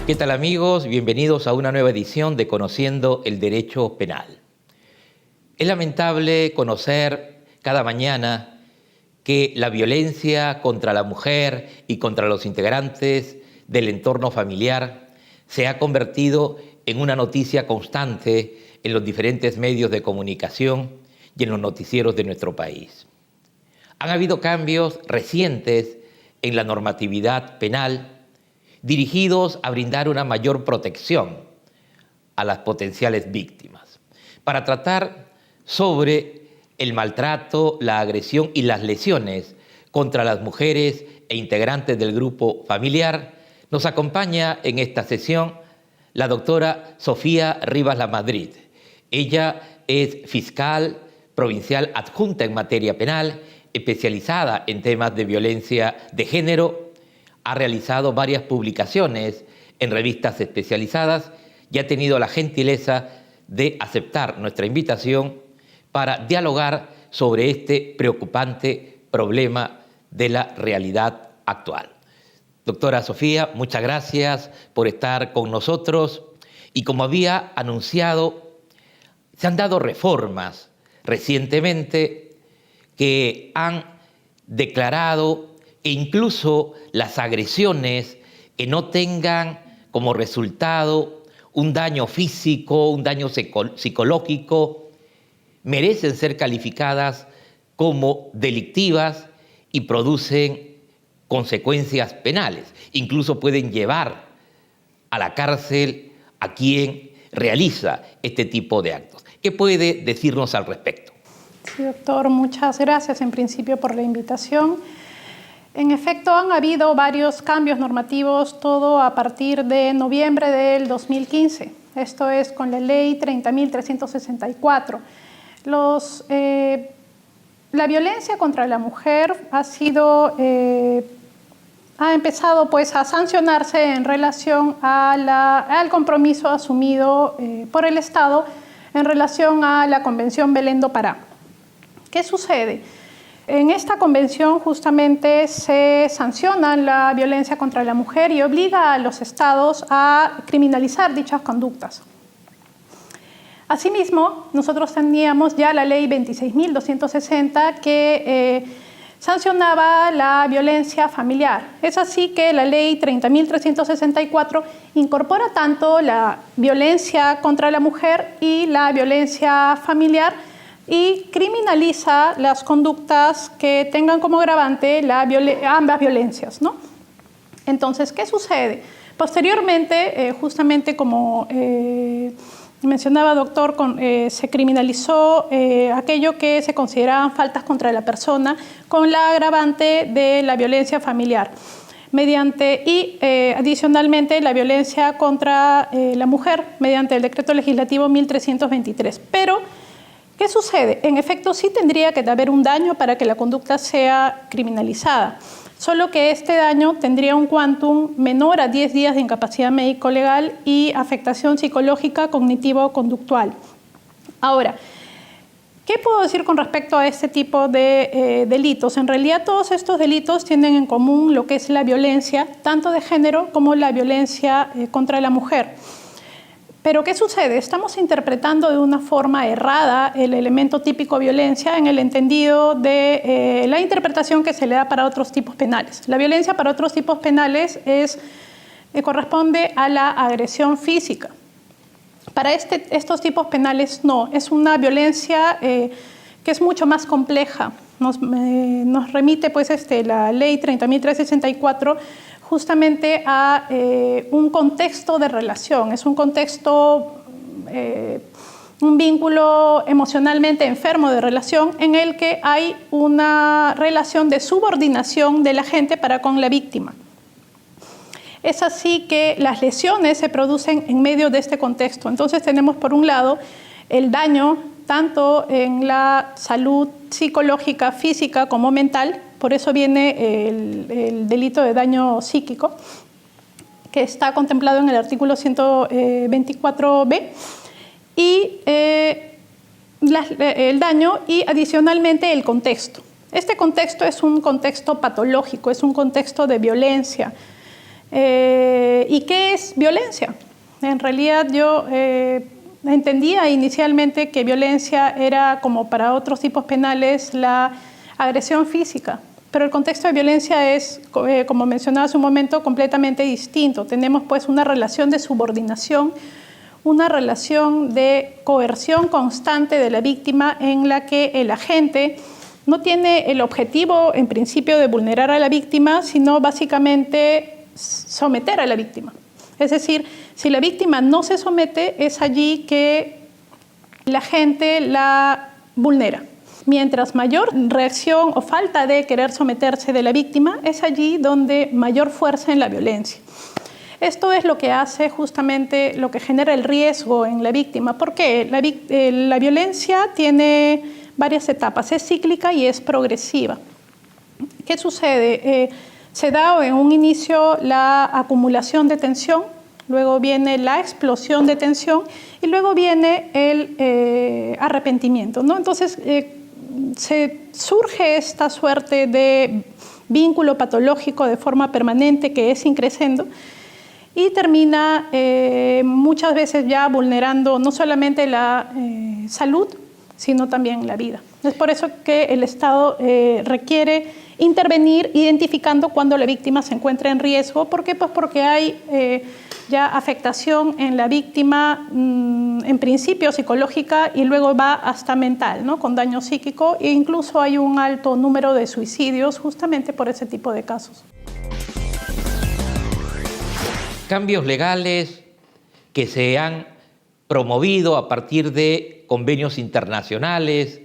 ¿Qué tal, amigos? Bienvenidos a una nueva edición de Conociendo el Derecho Penal. Es lamentable conocer cada mañana que la violencia contra la mujer y contra los integrantes del entorno familiar se ha convertido en una noticia constante en los diferentes medios de comunicación y en los noticieros de nuestro país. Han habido cambios recientes en la normatividad penal dirigidos a brindar una mayor protección a las potenciales víctimas, para tratar sobre el maltrato, la agresión y las lesiones contra las mujeres e integrantes del grupo familiar. Nos acompaña en esta sesión la doctora Sofía Rivas Lamadrid. Ella es fiscal provincial adjunta en materia penal, especializada en temas de violencia de género. Ha realizado varias publicaciones en revistas especializadas y ha tenido la gentileza de aceptar nuestra invitación para dialogar sobre este preocupante problema de la realidad actual. Doctora Sofía, muchas gracias por estar con nosotros. Y como había anunciado, se han dado reformas recientemente que han declarado e incluso las agresiones que no tengan como resultado un daño físico, un daño psicológico, merecen ser calificadas como delictivas y producen consecuencias penales. Incluso pueden llevar a la cárcel a quien realiza este tipo de actos. ¿Qué puede decirnos al respecto? Sí, doctor, muchas gracias en principio por la invitación. En efecto, han habido varios cambios normativos, todo a partir de noviembre del 2015. Esto es con la ley 30.364. La violencia contra la mujer ha empezado pues, a sancionarse en relación al compromiso asumido por el Estado en relación a la Convención Belén do Pará. ¿Qué sucede? En esta convención justamente se sanciona la violencia contra la mujer y obliga a los estados a criminalizar dichas conductas. Asimismo, nosotros teníamos ya la ley 26.260 que sancionaba la violencia familiar. Es así que la ley 30.364 incorpora tanto la violencia contra la mujer y la violencia familiar y criminaliza las conductas que tengan como agravante ambas violencias, ¿no? Entonces, ¿qué sucede? Posteriormente, justamente como mencionaba doctor, se criminalizó aquello que se consideraban faltas contra la persona con la agravante de la violencia familiar. Adicionalmente la violencia contra la mujer mediante el decreto legislativo 1323. Pero, ¿qué sucede? En efecto, sí tendría que haber un daño para que la conducta sea criminalizada, solo que este daño tendría un quantum menor a 10 días de incapacidad médico-legal y afectación psicológica, cognitivo-conductual. Ahora, ¿qué puedo decir con respecto a este tipo de delitos? En realidad, todos estos delitos tienen en común lo que es la violencia, tanto de género como la violencia contra la mujer. Pero ¿qué sucede? Estamos interpretando de una forma errada el elemento típico violencia en el entendido de la interpretación que se le da para otros tipos penales. La violencia para otros tipos penales corresponde a la agresión física. Para estos tipos penales no, es una violencia que es mucho más compleja. Nos remite pues, la ley 30.364 justamente a un contexto de relación, es un contexto, un vínculo emocionalmente enfermo de relación en el que hay una relación de subordinación de la gente para con la víctima. Es así que las lesiones se producen en medio de este contexto. Entonces tenemos por un lado el daño tanto en la salud psicológica, física como mental. Por eso viene el delito de daño psíquico, que está contemplado en el artículo 124b, y el daño y adicionalmente el contexto. Este contexto es un contexto patológico, es un contexto de violencia. ¿Y qué es violencia? En realidad yo entendía inicialmente que violencia era, como para otros tipos penales, la agresión física. Pero el contexto de violencia es, como mencionaba hace un momento, completamente distinto. Tenemos pues una relación de subordinación, una relación de coerción constante de la víctima en la que el agente no tiene el objetivo, en principio, de vulnerar a la víctima, sino básicamente someter a la víctima. Es decir, si la víctima no se somete, es allí que la agente la vulnera. Mientras mayor reacción o falta de querer someterse de la víctima, es allí donde mayor fuerza en la violencia. Esto es lo que hace justamente, lo que genera el riesgo en la víctima, porque la violencia tiene varias etapas, es cíclica y es progresiva. ¿Qué sucede? Se da en un inicio la acumulación de tensión, luego viene la explosión de tensión y luego viene el arrepentimiento, ¿no? Entonces, surge esta suerte de vínculo patológico de forma permanente que es increscendo y termina muchas veces ya vulnerando no solamente la salud, sino también la vida. Es por eso que el Estado requiere intervenir identificando cuando la víctima se encuentra en riesgo. ¿Por qué? Pues porque hay ya afectación en la víctima, en principio psicológica y luego va hasta mental, ¿no? Con daño psíquico, e incluso hay un alto número de suicidios justamente por ese tipo de casos. Cambios legales que se han promovido a partir de convenios internacionales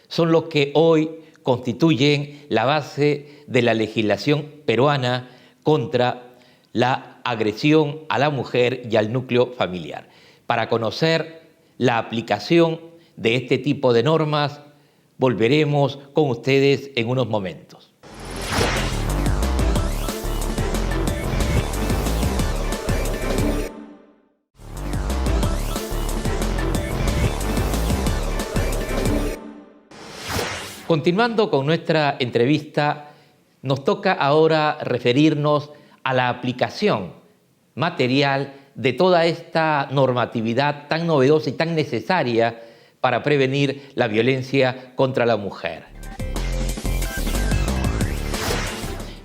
son los que hoy constituyen la base de la legislación peruana contra la agresión a la mujer y al núcleo familiar. Para conocer la aplicación de este tipo de normas, volveremos con ustedes en unos momentos. Continuando con nuestra entrevista, nos toca ahora referirnos a la aplicación material de toda esta normatividad tan novedosa y tan necesaria para prevenir la violencia contra la mujer.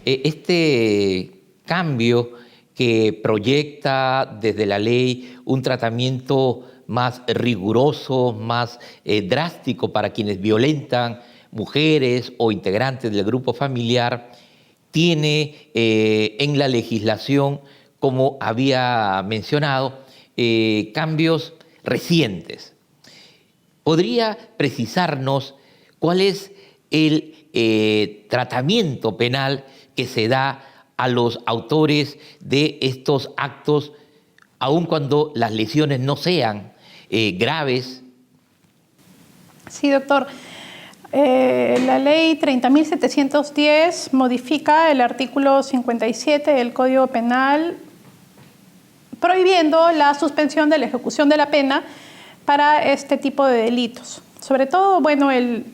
Este cambio que proyecta desde la ley un tratamiento más riguroso, más drástico para quienes violentan mujeres o integrantes del grupo familiar, tiene en la legislación, como había mencionado, cambios recientes. ¿Podría precisarnos cuál es el tratamiento penal que se da a los autores de estos actos, aun cuando las lesiones no sean graves? Sí, doctor. La ley 30.710 modifica el artículo 57 del Código Penal prohibiendo la suspensión de la ejecución de la pena para este tipo de delitos. Sobre todo, bueno, el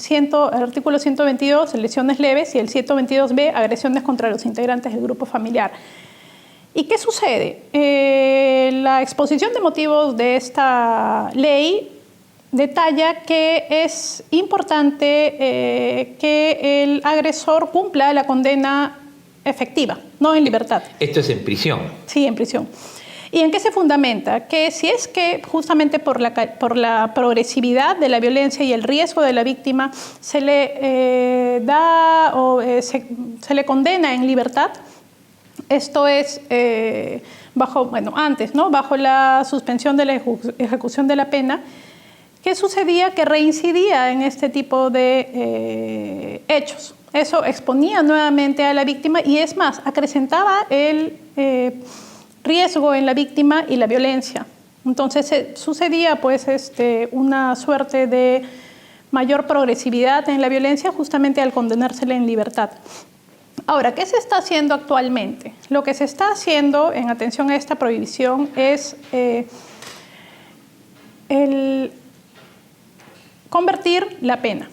artículo 122, lesiones leves, y el 122b, agresiones contra los integrantes del grupo familiar. ¿Y qué sucede? La exposición de motivos de esta ley detalla que es importante que el agresor cumpla la condena efectiva, no en libertad. Esto es en prisión. Sí, en prisión. ¿Y en qué se fundamenta? Que si es que justamente por la progresividad de la violencia y el riesgo de la víctima se le da o se le condena en libertad, esto es bajo la suspensión de la ejecución de la pena. ¿Qué sucedía? Que reincidía en este tipo de hechos. Eso exponía nuevamente a la víctima y, es más, acrecentaba el riesgo en la víctima y la violencia. Entonces sucedía pues una suerte de mayor progresividad en la violencia justamente al condenársela en libertad. Ahora, ¿qué se está haciendo actualmente? Lo que se está haciendo en atención a esta prohibición es el convertir la pena.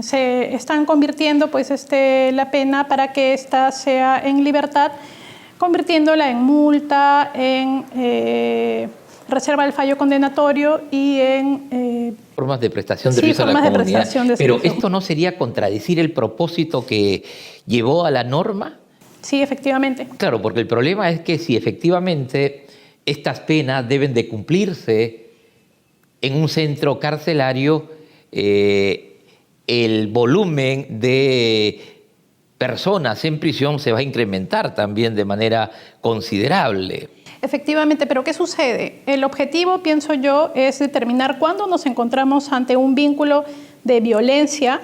Se están convirtiendo pues la pena para que ésta sea en libertad, convirtiéndola en multa, en reserva del fallo condenatorio y en formas de prestación de servicio a la comunidad. Pero ¿esto no sería contradecir el propósito que llevó a la norma? Sí, efectivamente. Claro, porque el problema es que si efectivamente estas penas deben de cumplirse en un centro carcelario, el volumen de personas en prisión se va a incrementar también de manera considerable. Efectivamente, pero ¿qué sucede? El objetivo, pienso yo, es determinar cuándo nos encontramos ante un vínculo de violencia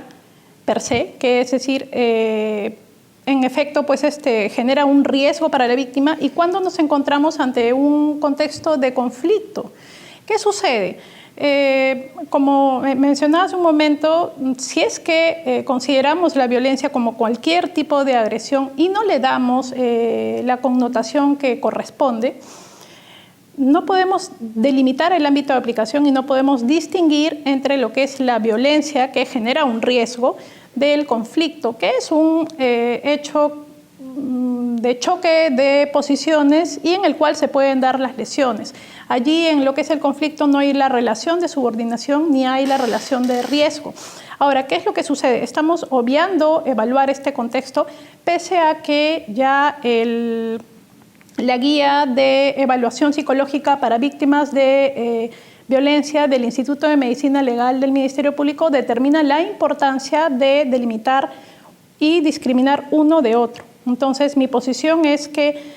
per se, que es decir, en efecto, pues genera un riesgo para la víctima, y cuándo nos encontramos ante un contexto de conflicto. ¿Qué sucede? Como mencionaba hace un momento, si es que consideramos la violencia como cualquier tipo de agresión y no le damos la connotación que corresponde, no podemos delimitar el ámbito de aplicación y no podemos distinguir entre lo que es la violencia que genera un riesgo del conflicto, que es un hecho de choque de posiciones y en el cual se pueden dar las lesiones. Allí, en lo que es el conflicto, no hay la relación de subordinación ni hay la relación de riesgo. Ahora, ¿qué es lo que sucede? Estamos obviando evaluar este contexto, pese a que ya la guía de evaluación psicológica para víctimas de violencia del Instituto de Medicina Legal del Ministerio Público determina la importancia de delimitar y discriminar uno de otro. Entonces, mi posición es que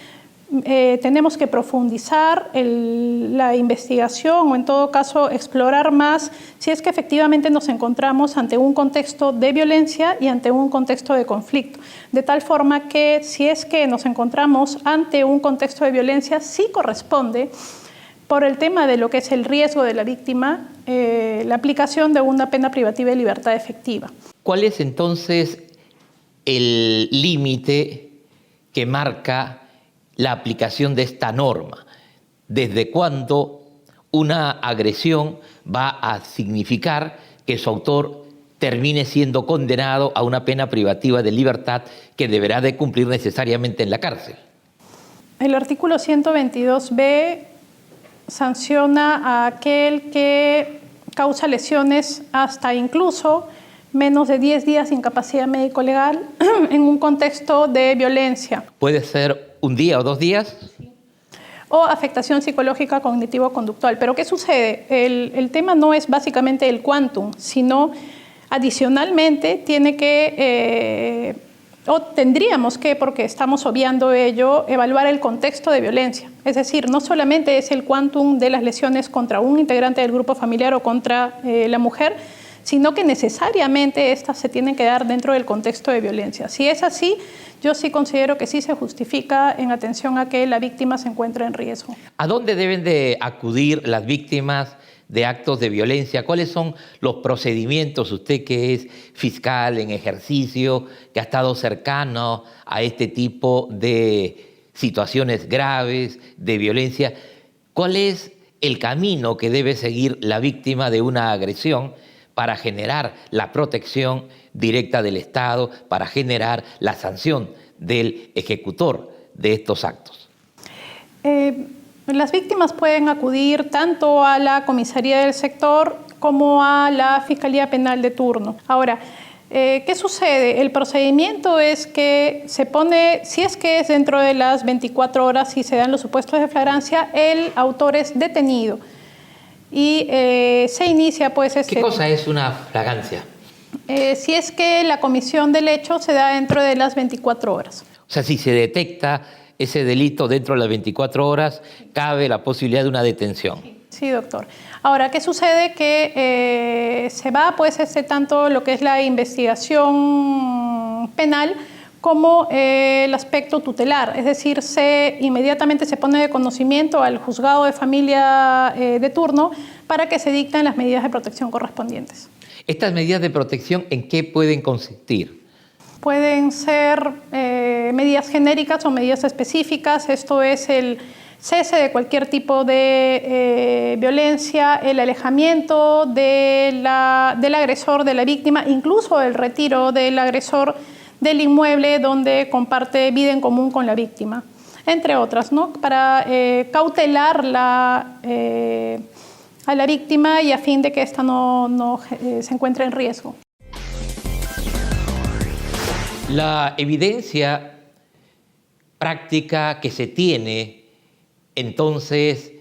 tenemos que profundizar la investigación o, en todo caso, explorar más si es que efectivamente nos encontramos ante un contexto de violencia y ante un contexto de conflicto. De tal forma que si es que nos encontramos ante un contexto de violencia, sí corresponde, por el tema de lo que es el riesgo de la víctima, la aplicación de una pena privativa de libertad efectiva. ¿Cuál es entonces el límite que marca la aplicación de esta norma? ¿Desde cuándo una agresión va a significar que su autor termine siendo condenado a una pena privativa de libertad que deberá de cumplir necesariamente en la cárcel? El artículo 122b sanciona a aquel que causa lesiones hasta incluso menos de 10 días de incapacidad médico-legal en un contexto de violencia. ¿Puede ser un día o 2 días? Sí. O afectación psicológica cognitivo-conductual. Pero ¿qué sucede? El tema no es básicamente el quantum, sino adicionalmente tiene que, o tendríamos que, porque estamos obviando ello, evaluar el contexto de violencia. Es decir, no solamente es el quantum de las lesiones contra un integrante del grupo familiar o contra la mujer, sino que necesariamente estas se tienen que dar dentro del contexto de violencia. Si es así, yo sí considero que sí se justifica en atención a que la víctima se encuentre en riesgo. ¿A dónde deben de acudir las víctimas de actos de violencia? ¿Cuáles son los procedimientos? Usted, que es fiscal en ejercicio, que ha estado cercano a este tipo de situaciones graves de violencia, ¿cuál es el camino que debe seguir la víctima de una agresión para generar la protección directa del Estado, para generar la sanción del ejecutor de estos actos? Las víctimas pueden acudir tanto a la comisaría del sector como a la Fiscalía Penal de turno. Ahora, ¿qué sucede? El procedimiento es que se pone, si es que es dentro de las 24 horas, si se dan los supuestos de flagrancia, el autor es detenido. Y se inicia pues ¿Qué cosa es una flagrancia? Si es que la comisión del hecho se da dentro de las 24 horas. O sea, si se detecta ese delito dentro de las 24 horas, cabe la posibilidad de una detención. Sí, doctor. Ahora, ¿qué sucede? Que se va pues tanto lo que es la investigación penal como el aspecto tutelar, es decir, inmediatamente se pone de conocimiento al juzgado de familia de turno para que se dicten las medidas de protección correspondientes. ¿Estas medidas de protección en qué pueden consistir? Pueden ser medidas genéricas o medidas específicas. Esto es el cese de cualquier tipo de violencia, el alejamiento del agresor de la víctima, incluso el retiro del agresor del inmueble donde comparte vida en común con la víctima. entre otras, ¿no? Para cautelar a la víctima y a fin de que ésta no se encuentre en riesgo. La evidencia práctica que se tiene entonces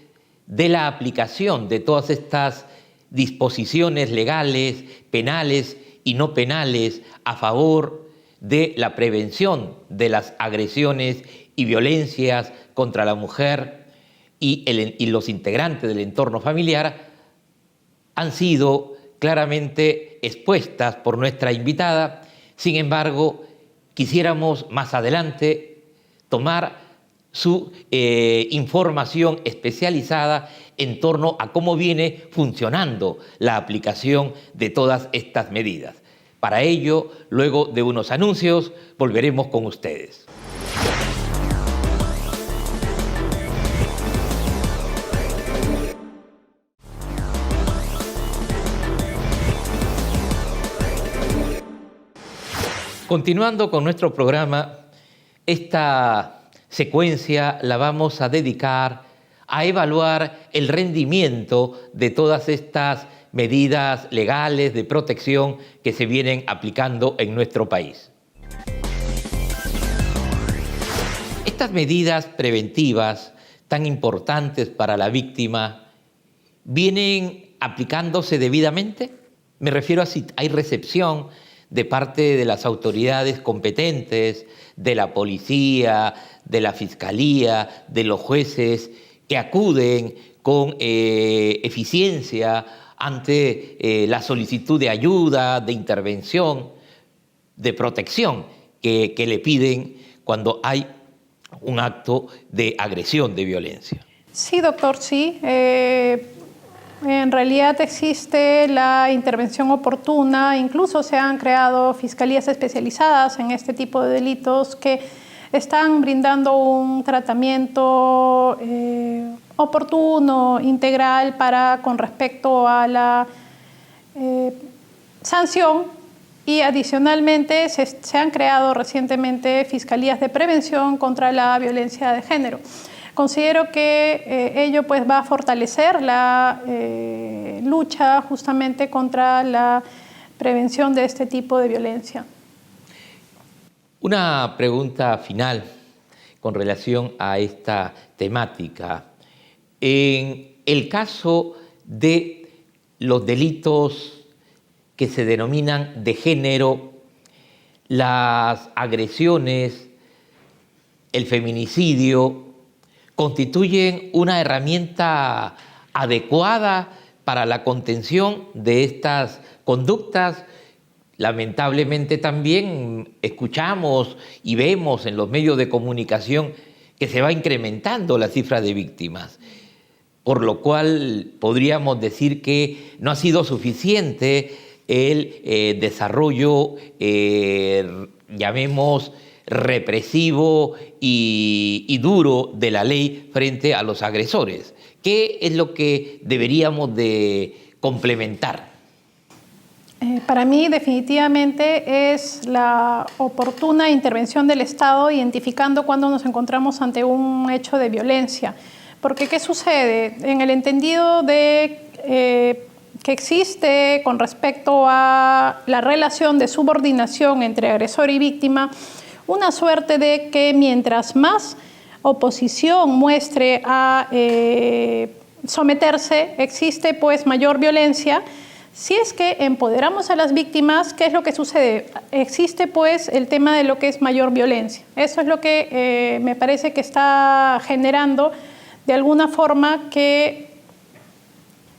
de la aplicación de todas estas disposiciones legales, penales y no penales a favor de la prevención de las agresiones y violencias contra la mujer y los integrantes del entorno familiar han sido claramente expuestas por nuestra invitada. Sin embargo, quisiéramos más adelante tomar su información especializada en torno a cómo viene funcionando la aplicación de todas estas medidas. Para ello, luego de unos anuncios, volveremos con ustedes. Continuando con nuestro programa, esta secuencia la vamos a dedicar a evaluar el rendimiento de todas estas medidas legales de protección que se vienen aplicando en nuestro país. Estas medidas preventivas tan importantes para la víctima, ¿vienen aplicándose debidamente? Me refiero a si hay recepción de parte de las autoridades competentes, de la policía, de la fiscalía, de los jueces, que acuden con eficiencia ante la solicitud de ayuda, de intervención, de protección que le piden cuando hay un acto de agresión, de violencia. Sí, doctor, sí. En realidad existe la intervención oportuna, incluso se han creado fiscalías especializadas en este tipo de delitos que están brindando un tratamiento oportuno, integral con respecto a la sanción, y adicionalmente se han creado recientemente fiscalías de prevención contra la violencia de género. Considero que ello pues va a fortalecer la lucha justamente contra la prevención de este tipo de violencia. Una pregunta final con relación a esta temática. En el caso de los delitos que se denominan de género, las agresiones, el feminicidio, constituyen una herramienta adecuada para la contención de estas conductas. Lamentablemente también escuchamos y vemos en los medios de comunicación que se va incrementando la cifra de víctimas, por lo cual podríamos decir que no ha sido suficiente el desarrollo, llamemos, represivo y duro de la ley frente a los agresores. ¿Qué es lo que deberíamos de complementar? Para mí definitivamente es la oportuna intervención del Estado identificando cuando nos encontramos ante un hecho de violencia. Porque ¿qué sucede? En el entendido de que existe con respecto a la relación de subordinación entre agresor y víctima, una suerte de que mientras más oposición muestre a someterse, existe pues mayor violencia. Si es que empoderamos a las víctimas, ¿qué es lo que sucede? Existe pues el tema de lo que es mayor violencia. Eso es lo que me parece que está generando de alguna forma que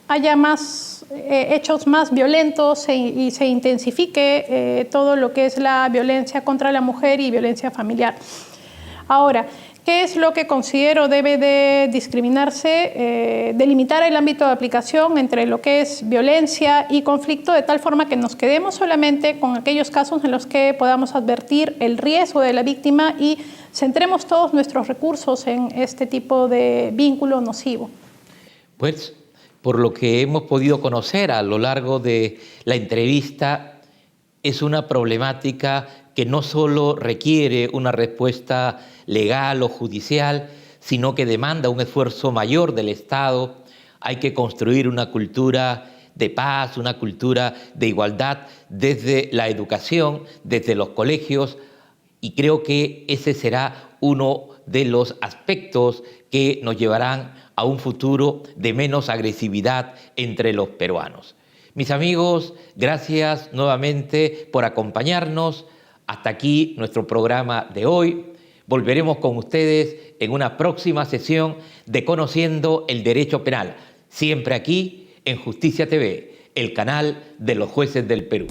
haya más hechos más violentos y se intensifique todo lo que es la violencia contra la mujer y violencia familiar. Ahora, ¿qué es lo que considero debe de discriminarse? Delimitar el ámbito de aplicación entre lo que es violencia y conflicto de tal forma que nos quedemos solamente con aquellos casos en los que podamos advertir el riesgo de la víctima y centremos todos nuestros recursos en este tipo de vínculo nocivo. Pues, por lo que hemos podido conocer a lo largo de la entrevista, es una problemática que no solo requiere una respuesta legal o judicial, sino que demanda un esfuerzo mayor del Estado. Hay que construir una cultura de paz, una cultura de igualdad desde la educación, desde los colegios, y creo que ese será uno de los aspectos que nos llevarán a un futuro de menos agresividad entre los peruanos. Mis amigos, gracias nuevamente por acompañarnos. Hasta aquí nuestro programa de hoy. Volveremos con ustedes en una próxima sesión de Conociendo el Derecho Penal, siempre aquí en Justicia TV, el canal de los jueces del Perú.